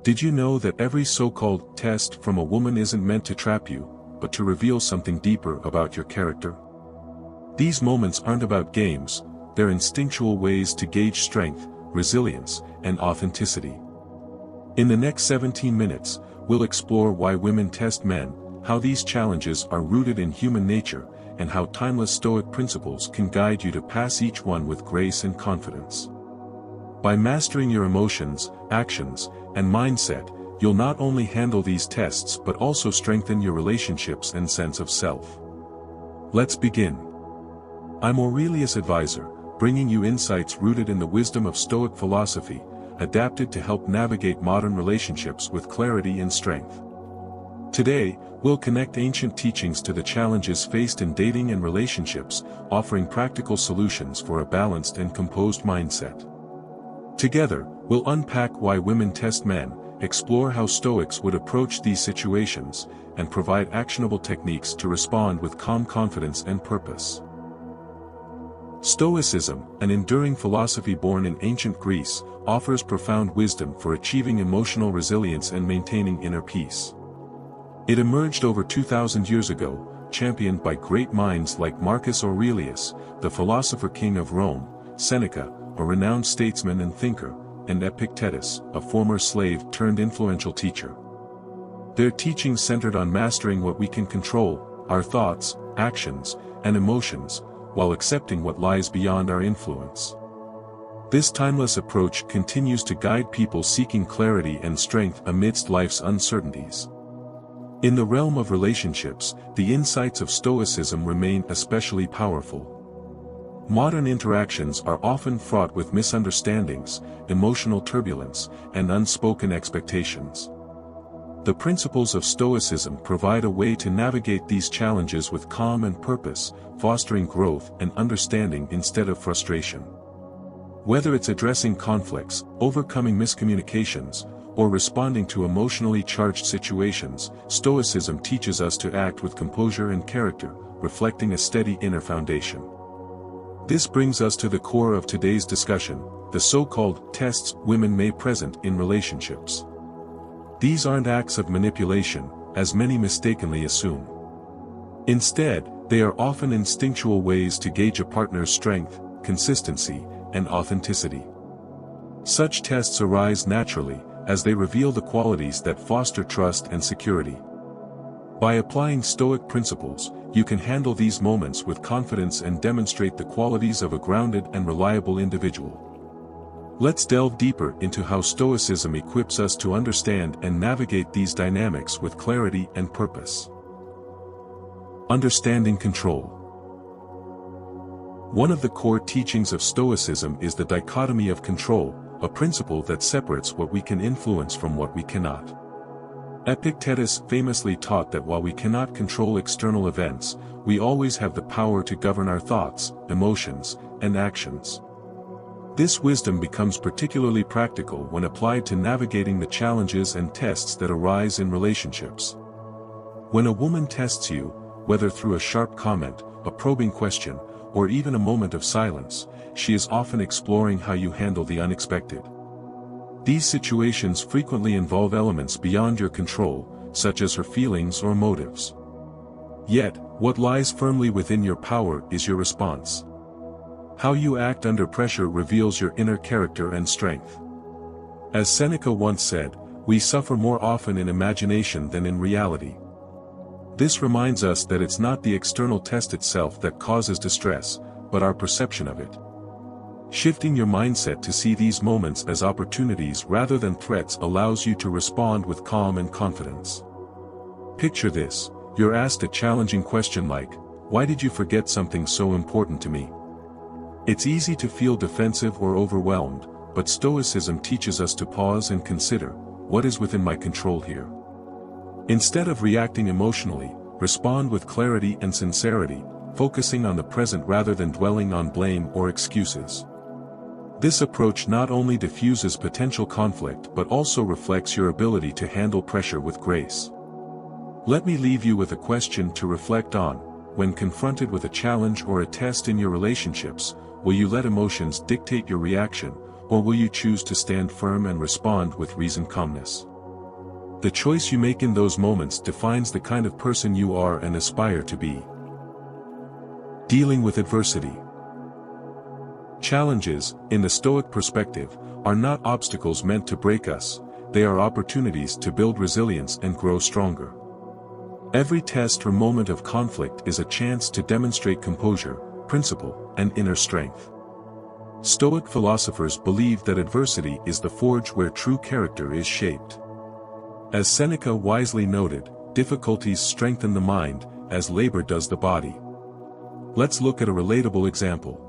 Did you know that every so-called test from a woman isn't meant to trap you, but to reveal something deeper about your character? These moments aren't about games, they're instinctual ways to gauge strength, resilience, and authenticity. In the next 17 minutes, we'll explore why women test men, how these challenges are rooted in human nature, and how timeless Stoic principles can guide you to pass each one with grace and confidence. By mastering your emotions, actions, and mindset, you'll not only handle these tests but also strengthen your relationships and sense of self. Let's begin. I'm Aurelius Advisor, bringing you insights rooted in the wisdom of Stoic philosophy, adapted to help navigate modern relationships with clarity and strength. Today, we'll connect ancient teachings to the challenges faced in dating and relationships, offering practical solutions for a balanced and composed mindset. Together, we'll unpack why women test men, explore how Stoics would approach these situations, and provide actionable techniques to respond with calm confidence and purpose. Stoicism, an enduring philosophy born in ancient Greece, offers profound wisdom for achieving emotional resilience and maintaining inner peace. It emerged over 2,000 years ago, championed by great minds like Marcus Aurelius, the philosopher king of Rome, Seneca, a renowned statesman and thinker, and Epictetus, a former slave-turned-influential teacher. Their teachings centered on mastering what we can control, our thoughts, actions, and emotions, while accepting what lies beyond our influence. This timeless approach continues to guide people seeking clarity and strength amidst life's uncertainties. In the realm of relationships, the insights of Stoicism remain especially powerful. Modern interactions are often fraught with misunderstandings, emotional turbulence, and unspoken expectations. The principles of Stoicism provide a way to navigate these challenges with calm and purpose, fostering growth and understanding instead of frustration. Whether it's addressing conflicts, overcoming miscommunications, or responding to emotionally charged situations, Stoicism teaches us to act with composure and character, reflecting a steady inner foundation. This brings us to the core of today's discussion, the so-called tests women may present in relationships. These aren't acts of manipulation, as many mistakenly assume. Instead, they are often instinctual ways to gauge a partner's strength, consistency, and authenticity. Such tests arise naturally, as they reveal the qualities that foster trust and security. By applying Stoic principles, you can handle these moments with confidence and demonstrate the qualities of a grounded and reliable individual. Let's delve deeper into how Stoicism equips us to understand and navigate these dynamics with clarity and purpose. Understanding control. One of the core teachings of Stoicism is the dichotomy of control, a principle that separates what we can influence from what we cannot. Epictetus famously taught that while we cannot control external events, we always have the power to govern our thoughts, emotions, and actions. This wisdom becomes particularly practical when applied to navigating the challenges and tests that arise in relationships. When a woman tests you, whether through a sharp comment, a probing question, or even a moment of silence, she is often exploring how you handle the unexpected. These situations frequently involve elements beyond your control, such as her feelings or motives. Yet, what lies firmly within your power is your response. How you act under pressure reveals your inner character and strength. As Seneca once said, we suffer more often in imagination than in reality. This reminds us that it's not the external test itself that causes distress, but our perception of it. Shifting your mindset to see these moments as opportunities rather than threats allows you to respond with calm and confidence. Picture this, you're asked a challenging question like, "Why did you forget something so important to me?" It's easy to feel defensive or overwhelmed, but Stoicism teaches us to pause and consider, what is within my control here? Instead of reacting emotionally, respond with clarity and sincerity, focusing on the present rather than dwelling on blame or excuses. This approach not only diffuses potential conflict but also reflects your ability to handle pressure with grace. Let me leave you with a question to reflect on. When confronted with a challenge or a test in your relationships, will you let emotions dictate your reaction, or will you choose to stand firm and respond with reasoned calmness? The choice you make in those moments defines the kind of person you are and aspire to be. Dealing with adversity. Challenges, in the Stoic perspective, are not obstacles meant to break us, they are opportunities to build resilience and grow stronger. Every test or moment of conflict is a chance to demonstrate composure, principle, and inner strength. Stoic philosophers believe that adversity is the forge where true character is shaped. As Seneca wisely noted, difficulties strengthen the mind, as labor does the body. Let's look at a relatable example.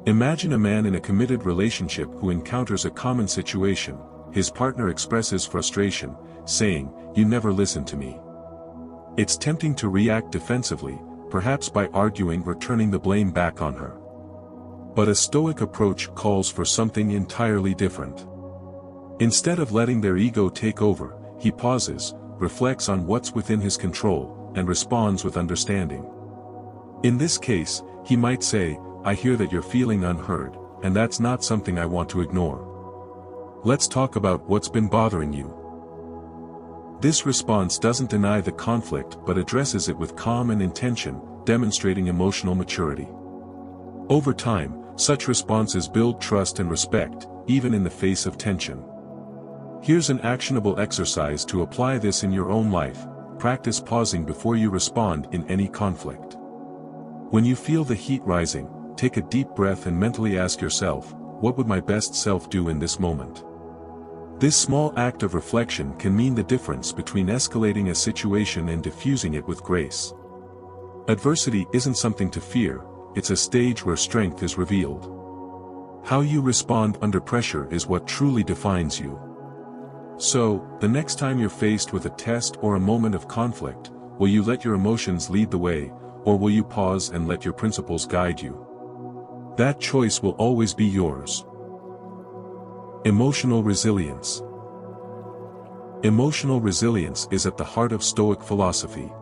Imagine a man in a committed relationship who encounters a common situation. His partner expresses frustration, saying, "You never listen to me." It's tempting to react defensively, perhaps by arguing or turning the blame back on her. But a Stoic approach calls for something entirely different. Instead of letting their ego take over, he pauses, reflects on what's within his control, and responds with understanding. In this case, he might say, "I hear that you're feeling unheard, and that's not something I want to ignore. Let's talk about what's been bothering you." This response doesn't deny the conflict but addresses it with calm and intention, demonstrating emotional maturity. Over time, such responses build trust and respect, even in the face of tension. Here's an actionable exercise to apply this in your own life. Practice pausing before you respond in any conflict. When you feel the heat rising, take a deep breath and mentally ask yourself, "What would my best self do in this moment?" This small act of reflection can mean the difference between escalating a situation and diffusing it with grace. Adversity isn't something to fear, it's a stage where strength is revealed. How you respond under pressure is what truly defines you. So, the next time you're faced with a test or a moment of conflict, will you let your emotions lead the way, or will you pause and let your principles guide you? That choice will always be yours. Emotional resilience. Emotional resilience is at the heart of Stoic philosophy.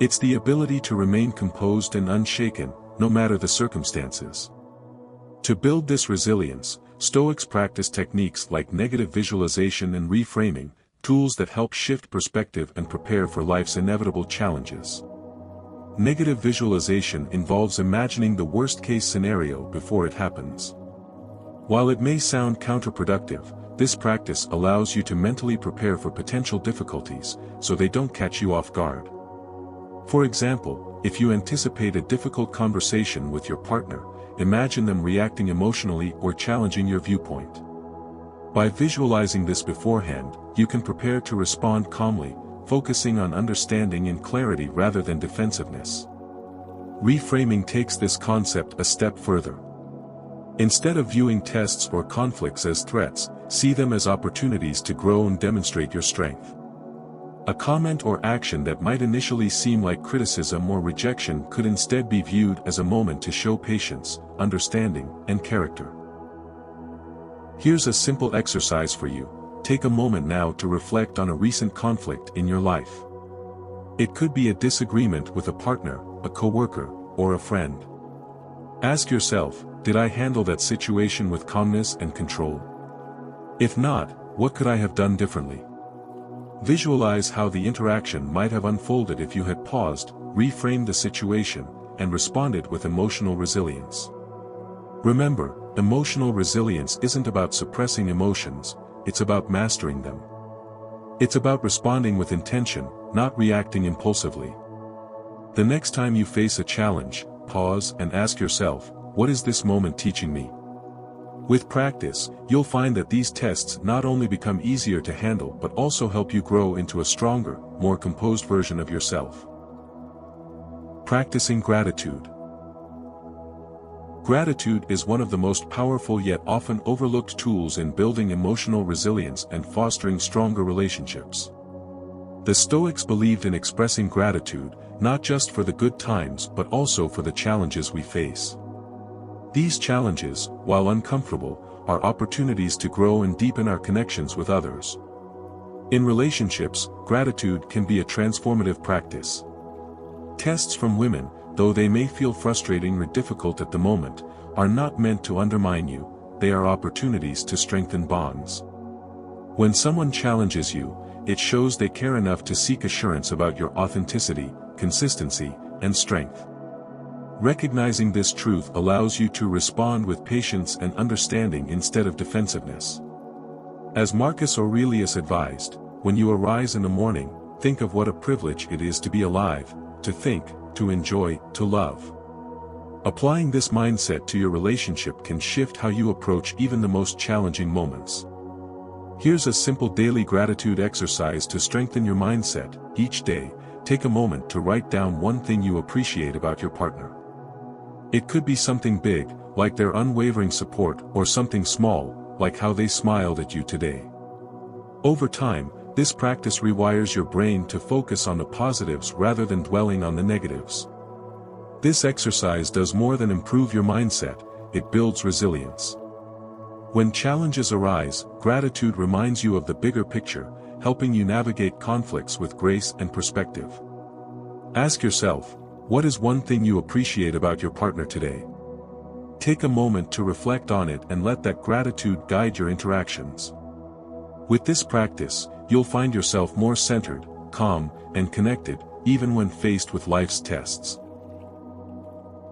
It's the ability to remain composed and unshaken, no matter the circumstances. To build this resilience, Stoics practice techniques like negative visualization and reframing, tools that help shift perspective and prepare for life's inevitable challenges. Negative visualization involves imagining the worst-case scenario before it happens. While it may sound counterproductive, this practice allows you to mentally prepare for potential difficulties, so they don't catch you off guard. For example, if you anticipate a difficult conversation with your partner, imagine them reacting emotionally or challenging your viewpoint. By visualizing this beforehand, you can prepare to respond calmly, focusing on understanding and clarity rather than defensiveness. Reframing takes this concept a step further. Instead of viewing tests or conflicts as threats, see them as opportunities to grow and demonstrate your strength. A comment or action that might initially seem like criticism or rejection could instead be viewed as a moment to show patience, understanding, and character. Here's a simple exercise for you. Take a moment now to reflect on a recent conflict in your life. It could be a disagreement with a partner, a coworker, or a friend. Ask yourself, did I handle that situation with calmness and control? If not, what could I have done differently? Visualize how the interaction might have unfolded if you had paused, reframed the situation, and responded with emotional resilience. Remember, emotional resilience isn't about suppressing emotions, it's about mastering them. It's about responding with intention, not reacting impulsively. The next time you face a challenge, pause and ask yourself, what is this moment teaching me? With practice, you'll find that these tests not only become easier to handle but also help you grow into a stronger, more composed version of yourself. Practicing gratitude. Gratitude is one of the most powerful yet often overlooked tools in building emotional resilience and fostering stronger relationships. The Stoics believed in expressing gratitude, not just for the good times but also for the challenges we face. These challenges, while uncomfortable, are opportunities to grow and deepen our connections with others. In relationships, gratitude can be a transformative practice. Tests from women, though they may feel frustrating or difficult at the moment, are not meant to undermine you, they are opportunities to strengthen bonds. When someone challenges you, it shows they care enough to seek assurance about your authenticity, consistency, and strength. Recognizing this truth allows you to respond with patience and understanding instead of defensiveness. As Marcus Aurelius advised, when you arise in the morning, think of what a privilege it is to be alive, to think, to enjoy, to love. Applying this mindset to your relationship can shift how you approach even the most challenging moments. Here's a simple daily gratitude exercise to strengthen your mindset. Each day, take a moment to write down one thing you appreciate about your partner. It could be something big, like their unwavering support, or something small, like how they smiled at you today. Over time, this practice rewires your brain to focus on the positives rather than dwelling on the negatives. This exercise does more than improve your mindset, it builds resilience. When challenges arise, gratitude reminds you of the bigger picture, helping you navigate conflicts with grace and perspective. Ask yourself, what is one thing you appreciate about your partner today? Take a moment to reflect on it and let that gratitude guide your interactions. With this practice, you'll find yourself more centered, calm, and connected, even when faced with life's tests.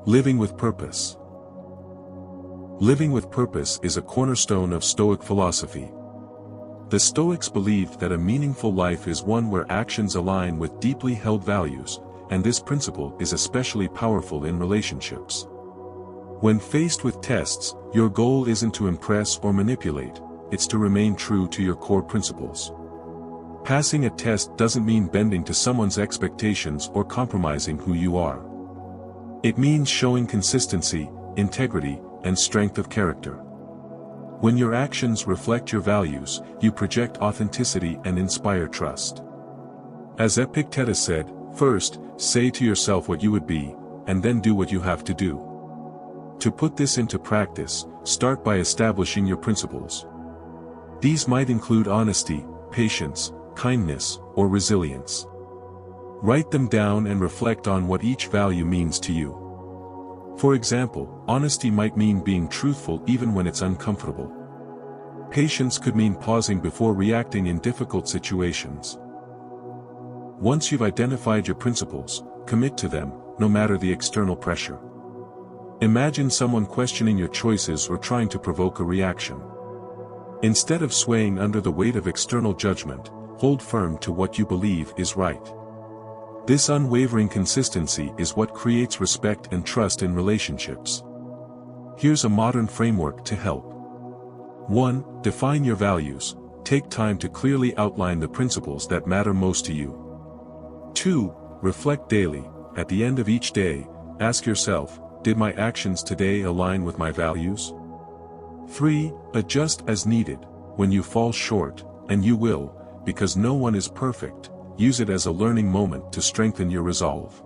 Living with purpose. Living with purpose is a cornerstone of Stoic philosophy. The Stoics believed that a meaningful life is one where actions align with deeply held values, and this principle is especially powerful in relationships. When faced with tests, your goal isn't to impress or manipulate, it's to remain true to your core principles. Passing a test doesn't mean bending to someone's expectations or compromising who you are. It means showing consistency, integrity, and strength of character. When your actions reflect your values, you project authenticity and inspire trust. As Epictetus said, first, say to yourself what you would be, and then do what you have to do. To put this into practice, start by establishing your principles. These might include honesty, patience, kindness, or resilience. Write them down and reflect on what each value means to you. For example, honesty might mean being truthful even when it's uncomfortable. Patience could mean pausing before reacting in difficult situations. Once you've identified your principles, commit to them, no matter the external pressure. Imagine someone questioning your choices or trying to provoke a reaction. Instead of swaying under the weight of external judgment, hold firm to what you believe is right. This unwavering consistency is what creates respect and trust in relationships. Here's a modern framework to help. 1. Define your values. Take time to clearly outline the principles that matter most to you. 2. Reflect daily. At the end of each day, ask yourself, did my actions today align with my values? 3. Adjust as needed. When you fall short, and you will, because no one is perfect, use it as a learning moment to strengthen your resolve.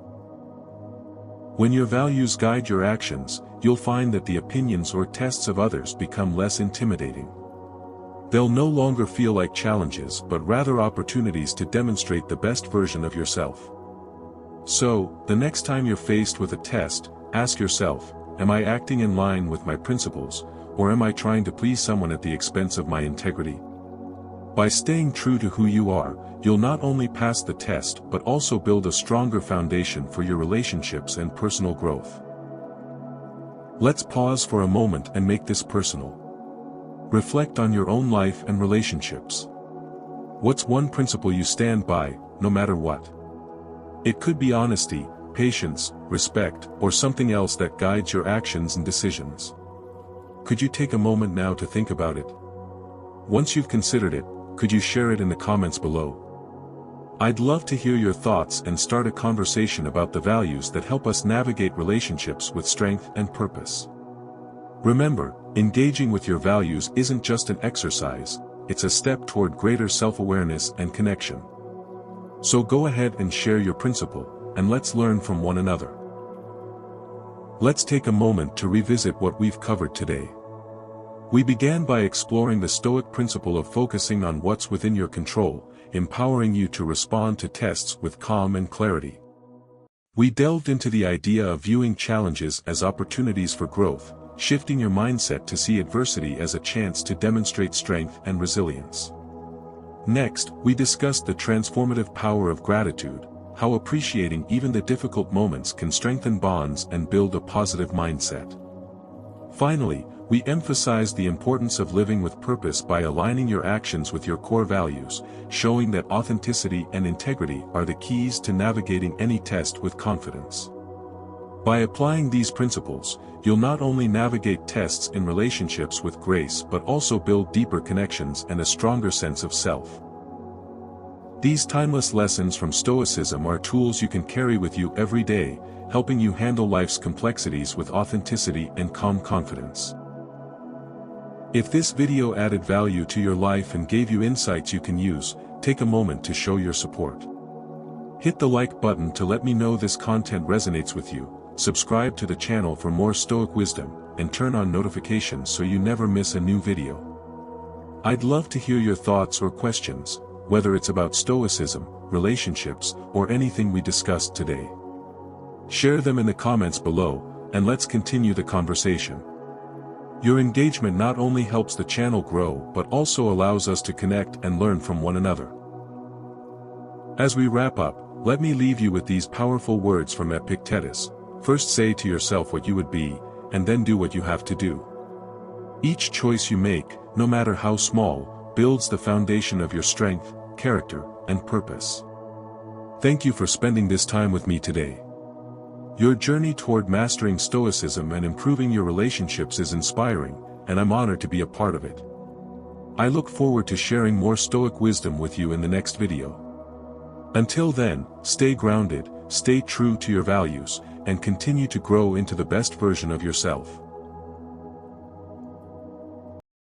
When your values guide your actions, you'll find that the opinions or tests of others become less intimidating. They'll no longer feel like challenges but rather opportunities to demonstrate the best version of yourself. So, the next time you're faced with a test, ask yourself, am I acting in line with my principles, or am I trying to please someone at the expense of my integrity? By staying true to who you are, you'll not only pass the test but also build a stronger foundation for your relationships and personal growth. Let's pause for a moment and make this personal. Reflect on your own life and relationships. What's one principle you stand by, no matter what? It could be honesty, patience, respect, or something else that guides your actions and decisions. Could you take a moment now to think about it? Once you've considered it, could you share it in the comments below? I'd love to hear your thoughts and start a conversation about the values that help us navigate relationships with strength and purpose. Remember, engaging with your values isn't just an exercise, it's a step toward greater self-awareness and connection. So go ahead and share your principle, and let's learn from one another. Let's take a moment to revisit what we've covered today. We began by exploring the Stoic principle of focusing on what's within your control, empowering you to respond to tests with calm and clarity. We delved into the idea of viewing challenges as opportunities for growth, shifting your mindset to see adversity as a chance to demonstrate strength and resilience. Next, we discussed the transformative power of gratitude, how appreciating even the difficult moments can strengthen bonds and build a positive mindset. Finally, we emphasized the importance of living with purpose by aligning your actions with your core values, showing that authenticity and integrity are the keys to navigating any test with confidence. By applying these principles, you'll not only navigate tests in relationships with grace but also build deeper connections and a stronger sense of self. These timeless lessons from Stoicism are tools you can carry with you every day, helping you handle life's complexities with authenticity and calm confidence. If this video added value to your life and gave you insights you can use, take a moment to show your support. Hit the like button to let me know this content resonates with you, subscribe to the channel for more Stoic wisdom, and turn on notifications so you never miss a new video. I'd love to hear your thoughts or questions, whether it's about Stoicism, relationships, or anything we discussed today. Share them in the comments below, and let's continue the conversation. Your engagement not only helps the channel grow but also allows us to connect and learn from one another. As we wrap up, let me leave you with these powerful words from Epictetus. First say to yourself what you would be, and then do what you have to do. Each choice you make, no matter how small, builds the foundation of your strength, character, and purpose. Thank you for spending this time with me today. Your journey toward mastering Stoicism and improving your relationships is inspiring, and I'm honored to be a part of it. I look forward to sharing more Stoic wisdom with you in the next video. Until then, stay grounded, stay true to your values, and continue to grow into the best version of yourself.